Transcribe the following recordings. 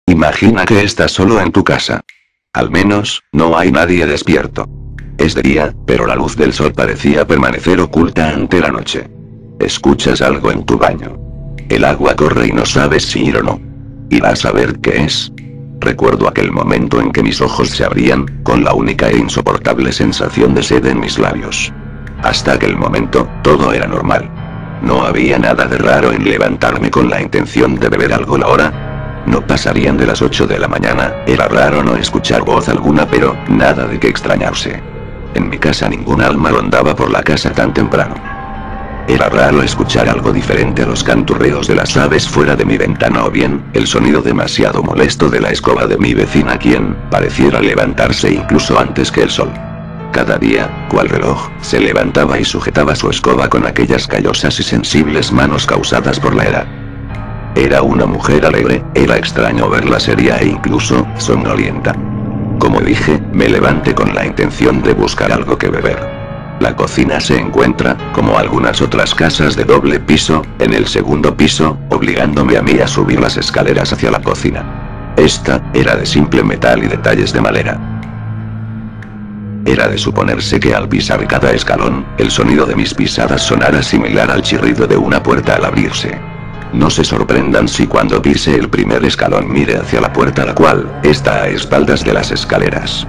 Imagina que estás solo en tu casa. Al menos, no hay nadie despierto. Es de día, pero la luz del sol parecía permanecer oculta ante la noche. Escuchas algo en tu baño. El agua corre y no sabes si ir o no. ¿Irás a ver qué es? Recuerdo aquel momento en que mis ojos se abrían, con la única e insoportable sensación de sed en mis labios. Hasta aquel momento, todo era normal. No había nada de raro en levantarme con la intención de beber algo. La hora no pasarían de las 8 de la mañana, era raro no escuchar voz alguna, pero nada de qué extrañarse. En mi casa ningún alma rondaba por la casa tan temprano. Era raro escuchar algo diferente a los canturreos de las aves fuera de mi ventana o bien, el sonido demasiado molesto de la escoba de mi vecina, quien pareciera levantarse incluso antes que el sol. Cada día, cual reloj, se levantaba y sujetaba su escoba con aquellas callosas y sensibles manos causadas por la edad. Era una mujer alegre, era extraño verla seria e incluso somnolienta. Como dije, me levanté con la intención de buscar algo que beber. La cocina se encuentra, como algunas otras casas de doble piso, en el segundo piso, obligándome a mí a subir las escaleras hacia la cocina. Esta era de simple metal y detalles de madera. Era de suponerse que al pisar cada escalón, el sonido de mis pisadas sonara similar al chirrido de una puerta al abrirse. No se sorprendan si cuando pise el primer escalón mire hacia la puerta, la cual está a espaldas de las escaleras.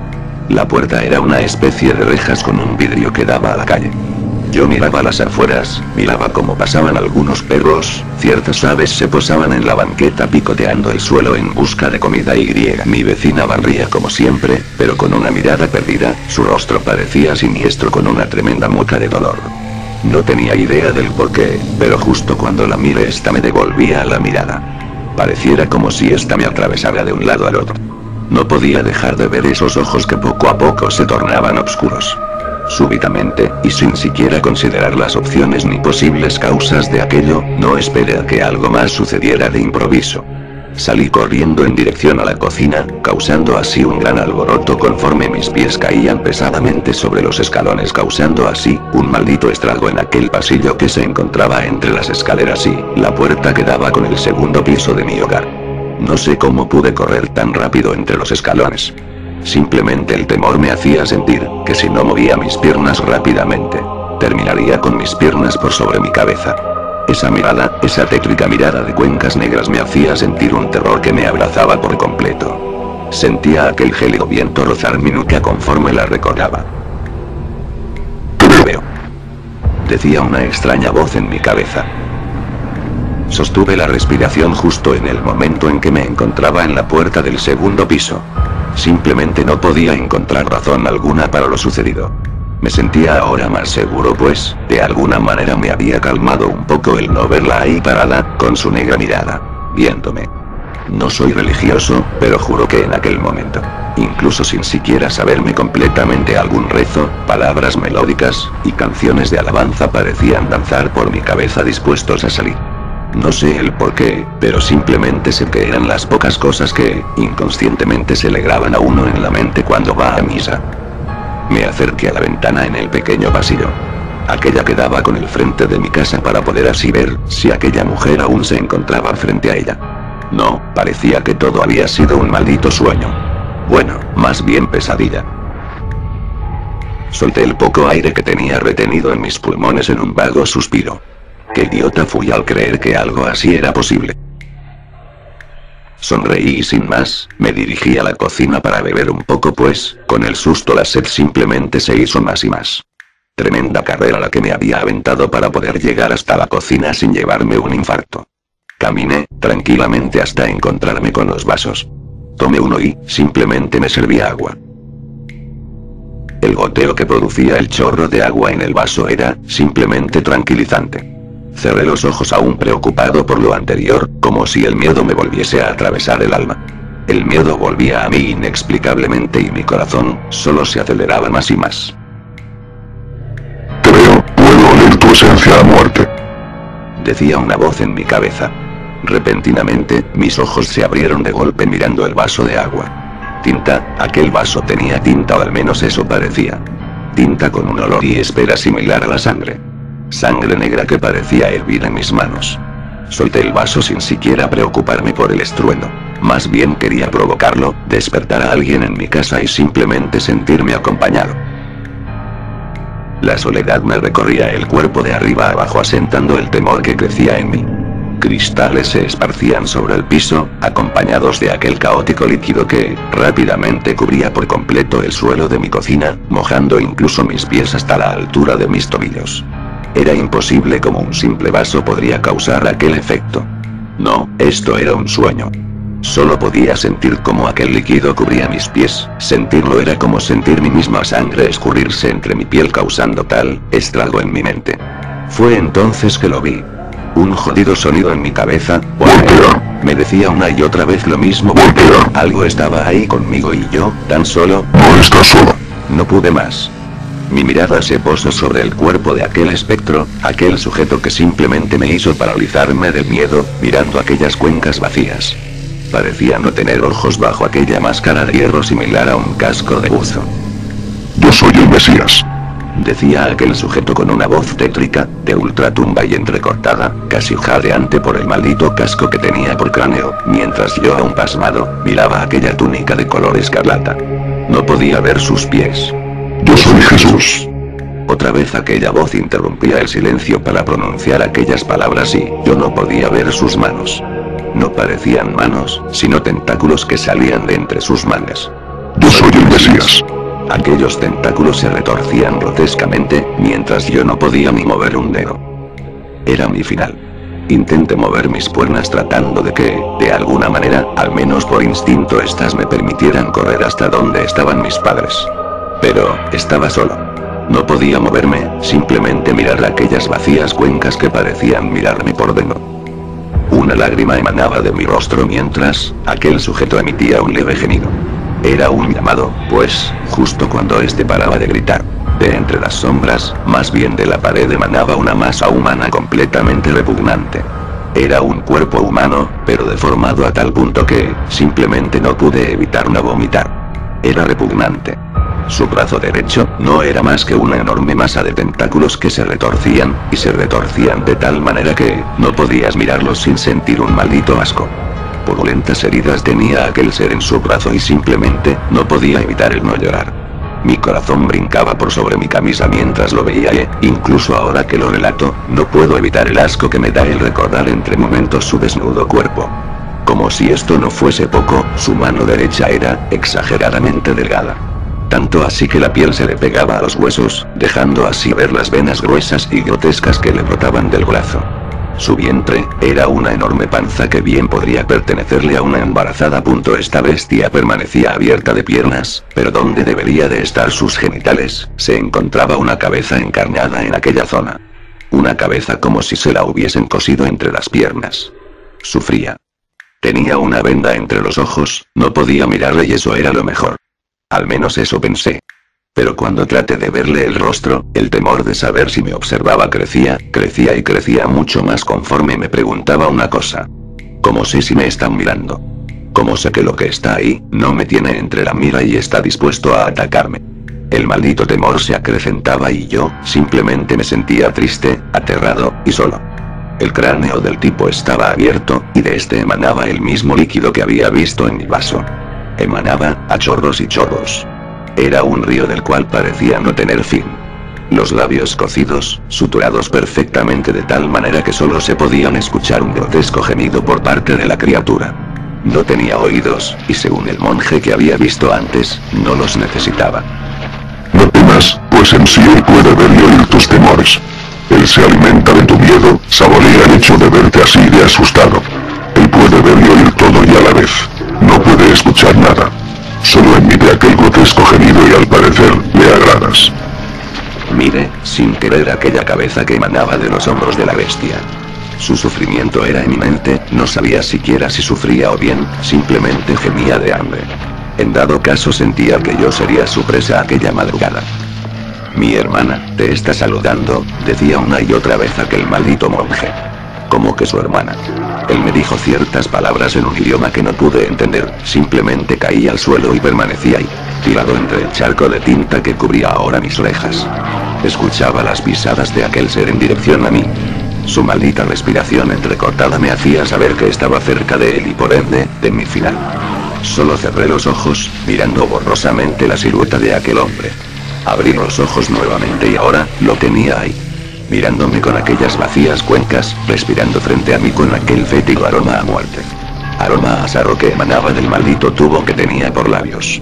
La puerta era una especie de rejas con un vidrio que daba a la calle. Yo miraba las afueras, miraba cómo pasaban algunos perros, ciertas aves se posaban en la banqueta picoteando el suelo en busca de comida y mi vecina barría como siempre, pero con una mirada perdida, su rostro parecía siniestro con una tremenda mueca de dolor. No tenía idea del porqué, pero justo cuando la miré esta me devolvía la mirada. Pareciera como si esta me atravesara de un lado al otro. No podía dejar de ver esos ojos que poco a poco se tornaban oscuros. Súbitamente, y sin siquiera considerar las opciones ni posibles causas de aquello, no esperé a que algo más sucediera de improviso. Salí corriendo en dirección a la cocina, causando así un gran alboroto conforme mis pies caían pesadamente sobre los escalones, causando así un maldito estrago en aquel pasillo que se encontraba entre las escaleras y la puerta que daba con el segundo piso de mi hogar. No sé cómo pude correr tan rápido entre los escalones. Simplemente el temor me hacía sentir que si no movía mis piernas rápidamente, terminaría con mis piernas por sobre mi cabeza. Esa mirada, esa tétrica mirada de cuencas negras me hacía sentir un terror que me abrazaba por completo. Sentía aquel gélido viento rozar mi nuca conforme la recordaba. «Te veo», decía una extraña voz en mi cabeza. Sostuve la respiración justo en el momento en que me encontraba en la puerta del segundo piso. Simplemente no podía encontrar razón alguna para lo sucedido. Me sentía ahora más seguro, pues, de alguna manera me había calmado un poco el no verla ahí parada, con su negra mirada, viéndome. No soy religioso, pero juro que en aquel momento, incluso sin siquiera saberme completamente algún rezo, palabras melódicas y canciones de alabanza parecían danzar por mi cabeza dispuestos a salir. No sé el porqué, pero simplemente sé que eran las pocas cosas que, inconscientemente, se le graban a uno en la mente cuando va a misa. Me acerqué a la ventana en el pequeño pasillo. Aquella que daba con el frente de mi casa para poder así ver si aquella mujer aún se encontraba frente a ella. No, parecía que todo había sido un maldito sueño. Bueno, más bien pesadilla. Solté el poco aire que tenía retenido en mis pulmones en un vago suspiro. Qué idiota fui al creer que algo así era posible. Sonreí y sin más, me dirigí a la cocina para beber un poco, pues, con el susto la sed simplemente se hizo más y más. Tremenda carrera la que me había aventado para poder llegar hasta la cocina sin llevarme un infarto. Caminé, tranquilamente hasta encontrarme con los vasos. Tomé uno y, simplemente me serví agua. El goteo que producía el chorro de agua en el vaso era, simplemente tranquilizante. Cerré los ojos aún preocupado por lo anterior, como si el miedo me volviese a atravesar el alma. El miedo volvía a mí inexplicablemente y mi corazón solo se aceleraba más y más. «Te veo, puedo oler tu esencia a muerte», decía una voz en mi cabeza. Repentinamente, mis ojos se abrieron de golpe mirando el vaso de agua. Tinta, aquel vaso tenía tinta, o al menos eso parecía. Tinta con un olor y espera similar a la sangre. Sangre negra que parecía hervir en mis manos. Solté el vaso sin siquiera preocuparme por el estruendo. más bien quería provocarlo, despertar a alguien en mi casa y simplemente sentirme acompañado. La soledad me recorría el cuerpo de arriba a abajo asentando el temor que crecía en mí. Cristales se esparcían sobre el piso, acompañados de aquel caótico líquido que, rápidamente cubría por completo el suelo de mi cocina, mojando incluso mis pies hasta la altura de mis tobillos. Era imposible como un simple vaso podría causar aquel efecto. No, esto era un sueño. Solo podía sentir cómo aquel líquido cubría mis pies, sentirlo era como sentir mi misma sangre escurrirse entre mi piel causando tal estrago en mi mente. Fue entonces que lo vi. Un jodido sonido en mi cabeza, me decía una y otra vez lo mismo, algo estaba ahí conmigo y yo, tan solo, No estás solo. no pude más. Mi mirada se posó sobre el cuerpo de aquel espectro, aquel sujeto que simplemente me hizo paralizarme del miedo, mirando aquellas cuencas vacías. Parecía no tener ojos bajo aquella máscara de hierro similar a un casco de buzo. Yo soy el Mesías. Decía aquel sujeto con una voz tétrica, de ultratumba y entrecortada, casi jadeante por el maldito casco que tenía por cráneo, mientras yo aún pasmado, miraba aquella túnica de color escarlata. No podía ver sus pies. Yo soy Jesús. Otra vez aquella voz interrumpía el silencio para pronunciar aquellas palabras y yo no podía ver sus manos. No parecían manos, sino tentáculos que salían de entre sus mangas. Yo soy el Mesías. Aquellos tentáculos se retorcían grotescamente, mientras yo no podía ni mover un dedo. Era mi final. Intenté mover mis piernas tratando de que, de alguna manera, al menos por instinto estas me permitieran correr hasta donde estaban mis padres. Pero, estaba solo. No podía moverme, simplemente mirar aquellas vacías cuencas que parecían mirarme por dentro. Una lágrima emanaba de mi rostro mientras, aquel sujeto emitía un leve gemido. Era un llamado, pues, justo cuando este paraba de gritar, de entre las sombras, más bien de la pared emanaba una masa humana completamente repugnante. Era un cuerpo humano, pero deformado a tal punto que, simplemente no pude evitar no vomitar. Era repugnante. Su brazo derecho, no era más que una enorme masa de tentáculos que se retorcían, y se retorcían de tal manera que, no podías mirarlos sin sentir un maldito asco. Purulentas heridas tenía aquel ser en su brazo y simplemente, no podía evitar el no llorar. Mi corazón brincaba por sobre mi camisa mientras lo veía e, incluso ahora que lo relato, no puedo evitar el asco que me da el recordar entre momentos su desnudo cuerpo. Como si esto no fuese poco, su mano derecha era, exageradamente delgada. Tanto así que la piel se le pegaba a los huesos, dejando así ver las venas gruesas y grotescas que le brotaban del brazo. Su vientre, era una enorme panza que bien podría pertenecerle a una embarazada. Esta bestia permanecía abierta de piernas, pero donde debería de estar sus genitales, se encontraba una cabeza encarnada en aquella zona. Una cabeza como si se la hubiesen cosido entre las piernas. Sufría. Tenía una venda entre los ojos, no podía mirarle y eso era lo mejor. Al menos eso pensé. Pero cuando traté de verle el rostro, el temor de saber si me observaba crecía y crecía mucho más conforme me preguntaba una cosa. ¿Cómo sé si me están mirando? ¿Cómo sé que lo que está ahí, no me tiene entre la mira y está dispuesto a atacarme? El maldito temor se acrecentaba y yo, simplemente me sentía triste, aterrado, y solo. El cráneo del tipo estaba abierto, y de este emanaba el mismo líquido que había visto en mi vaso. Emanaba, a chorros y chorros. Era un río del cual parecía no tener fin. Los labios cocidos, suturados perfectamente de tal manera que solo se podían escuchar un grotesco gemido por parte de la criatura. No tenía oídos, y según el monje que había visto antes, no los necesitaba. No temas, pues en sí él puede ver y oír tus temores. Él se alimenta de tu miedo, saborea el hecho de verte así de asustado. Él puede ver y oír todo y a la vez. No puede escuchar nada. Solo emite aquel grotesco gemido y al parecer, le agradas. Miré, sin querer aquella cabeza que emanaba de los hombros de la bestia. Su sufrimiento era eminente, no sabía siquiera si sufría o bien, simplemente gemía de hambre. En dado caso sentía que yo sería su presa aquella madrugada. Mi hermana, te está saludando, decía una y otra vez aquel maldito monje. ¿Cómo que su hermana? Él me dijo ciertas palabras en un idioma que no pude entender, simplemente caí al suelo y permanecía ahí, tirado entre el charco de tinta que cubría ahora mis orejas. Escuchaba las pisadas de aquel ser en dirección a mí. Su maldita respiración entrecortada me hacía saber que estaba cerca de él y por ende, de mi final. Solo cerré los ojos, mirando borrosamente la silueta de aquel hombre. Abrí los ojos nuevamente y ahora, lo tenía ahí. Mirándome con aquellas vacías cuencas, respirando frente a mí con aquel fétido aroma a muerte. Aroma a sarro que emanaba del maldito tubo que tenía por labios.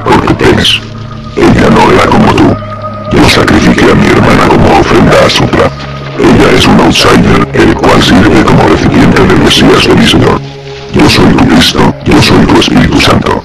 ¿Por qué temes? Ella no era como tú. Yo sacrifiqué a mi hermana como ofrenda a Sutra. Ella es un outsider, el cual sirve como recipiente del Mesías de mi Señor. Yo soy tu Cristo, yo soy tu Espíritu Santo.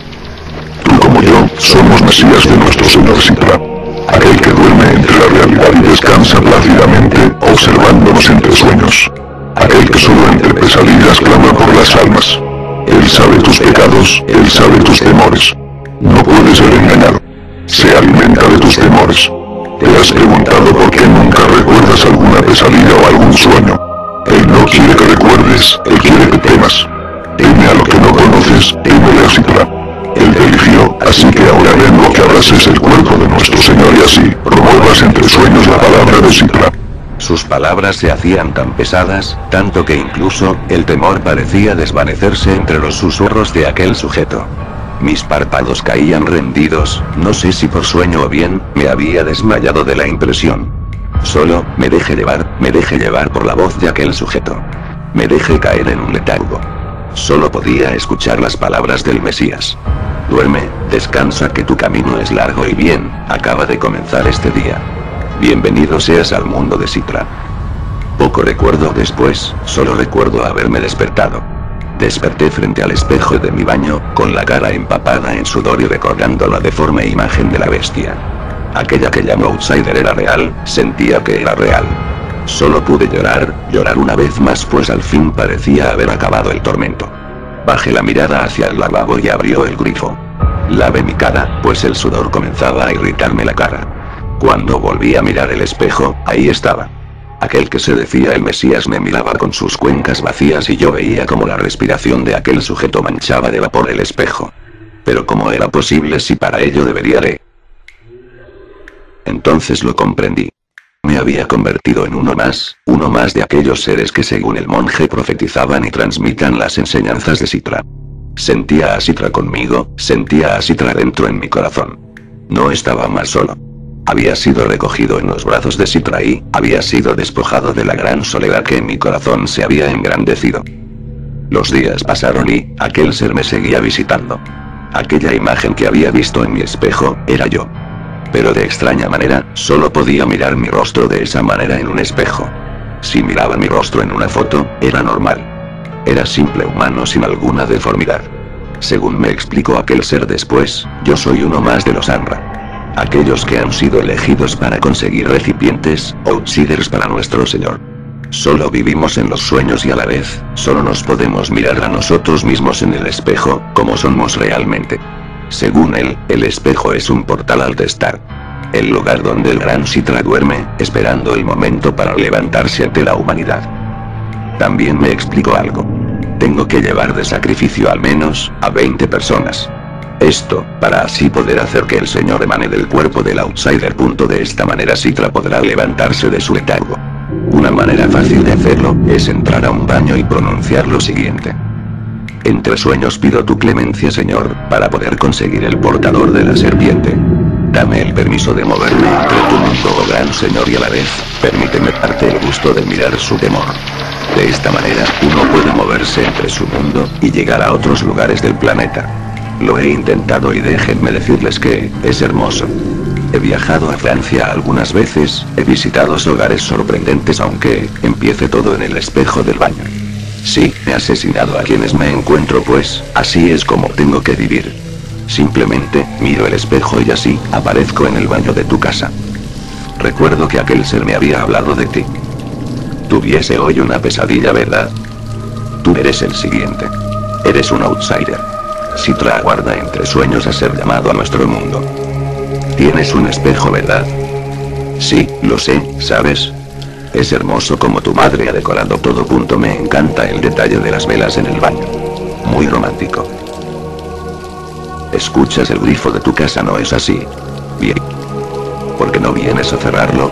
Tú como yo, somos Mesías de nuestro Señor Citra. Aquel que duerme entre la realidad y descansa plácidamente, observándonos entre sueños. Aquel que solo entre pesadillas clama por las almas. Él sabe tus pecados, él sabe tus temores. No puede ser engañado. Se alimenta de tus temores. ¿Te has preguntado por qué nunca recuerdas alguna pesadilla o algún sueño? Él no quiere que recuerdes, él quiere que temas. Teme a lo que no conoces, témele a Citra. Él te eligió, así que ahora vengo que abraces el cuerpo de nuestro Señor y así, promuevas entre sueños la palabra de Citra. Sus palabras se hacían tan pesadas, tanto que incluso, el temor parecía desvanecerse entre los susurros de aquel sujeto. Mis párpados caían rendidos, no sé si por sueño o bien, me había desmayado de la impresión. Solo, me dejé llevar por la voz de aquel sujeto. Me dejé caer en un letargo. Solo podía escuchar las palabras del Mesías. Duerme, descansa que tu camino es largo y bien, acaba de comenzar este día. Bienvenido seas al mundo de Citra. Poco recuerdo después, solo recuerdo haberme despertado. Desperté frente al espejo de mi baño, con la cara empapada en sudor y recordando la deforme imagen de la bestia. Aquella que llamó outsider era real, sentía que era real. Solo pude llorar una vez más pues al fin parecía haber acabado el tormento. Bajé la mirada hacia el lavabo y abrió el grifo. Lavé mi cara, pues el sudor comenzaba a irritarme la cara. Cuando volví a mirar el espejo, ahí estaba. Aquel que se decía el Mesías me miraba con sus cuencas vacías y yo veía como la respiración de aquel sujeto manchaba de vapor el espejo. Pero ¿cómo era posible si para ello debería de...? Entonces lo comprendí. Me había convertido en uno más de aquellos seres que según el monje profetizaban y transmitan las enseñanzas de Citra. Sentía a Citra conmigo, sentía a Citra dentro en mi corazón. No estaba más solo. Había sido recogido en los brazos de Citra y había sido despojado de la gran soledad que en mi corazón se había engrandecido. Los días pasaron y aquel ser me seguía visitando. Aquella imagen que había visto en mi espejo, era yo. Pero de extraña manera, solo podía mirar mi rostro de esa manera en un espejo. Si miraba mi rostro en una foto, era normal. Era simple humano sin alguna deformidad. Según me explicó aquel ser después, yo soy uno más de los Anra. Aquellos que han sido elegidos para conseguir recipientes, outsiders para nuestro Señor. Solo vivimos en los sueños y a la vez, solo nos podemos mirar a nosotros mismos en el espejo, como somos realmente. Según él, el espejo es un portal al Destar. El lugar donde el gran Citra duerme, esperando el momento para levantarse ante la humanidad. También me explicó algo. Tengo que llevar de sacrificio al menos, a 20 personas. Esto, para así poder hacer que el Señor emane del cuerpo del outsider. De esta manera Citra podrá levantarse de su letargo. Una manera fácil de hacerlo, es entrar a un baño y pronunciar lo siguiente. Entre sueños pido tu clemencia Señor, para poder conseguir el portador de la serpiente. Dame el permiso de moverme entre tu mundo, oh gran Señor, y a la vez, permíteme darte el gusto de mirar su temor. De esta manera, uno puede moverse entre su mundo, y llegar a otros lugares del planeta. Lo he intentado y déjenme decirles que, es hermoso. He viajado a Francia algunas veces, he visitado hogares sorprendentes aunque, empiece todo en el espejo del baño. Sí, he asesinado a quienes me encuentro pues, así es como tengo que vivir. Simplemente, miro el espejo y así, aparezco en el baño de tu casa. Recuerdo que aquel ser me había hablado de ti. Tuviese hoy una pesadilla, ¿verdad? Tú eres el siguiente. Eres un outsider. Citra aguarda entre sueños a ser llamado a nuestro mundo. Tienes un espejo, ¿verdad? Sí, lo sé, ¿sabes? Es hermoso como tu madre ha decorado todo. Me encanta el detalle de las velas en el baño. Muy romántico. Escuchas el grifo de tu casa, ¿no es así? Bien. ¿Por qué no vienes a cerrarlo?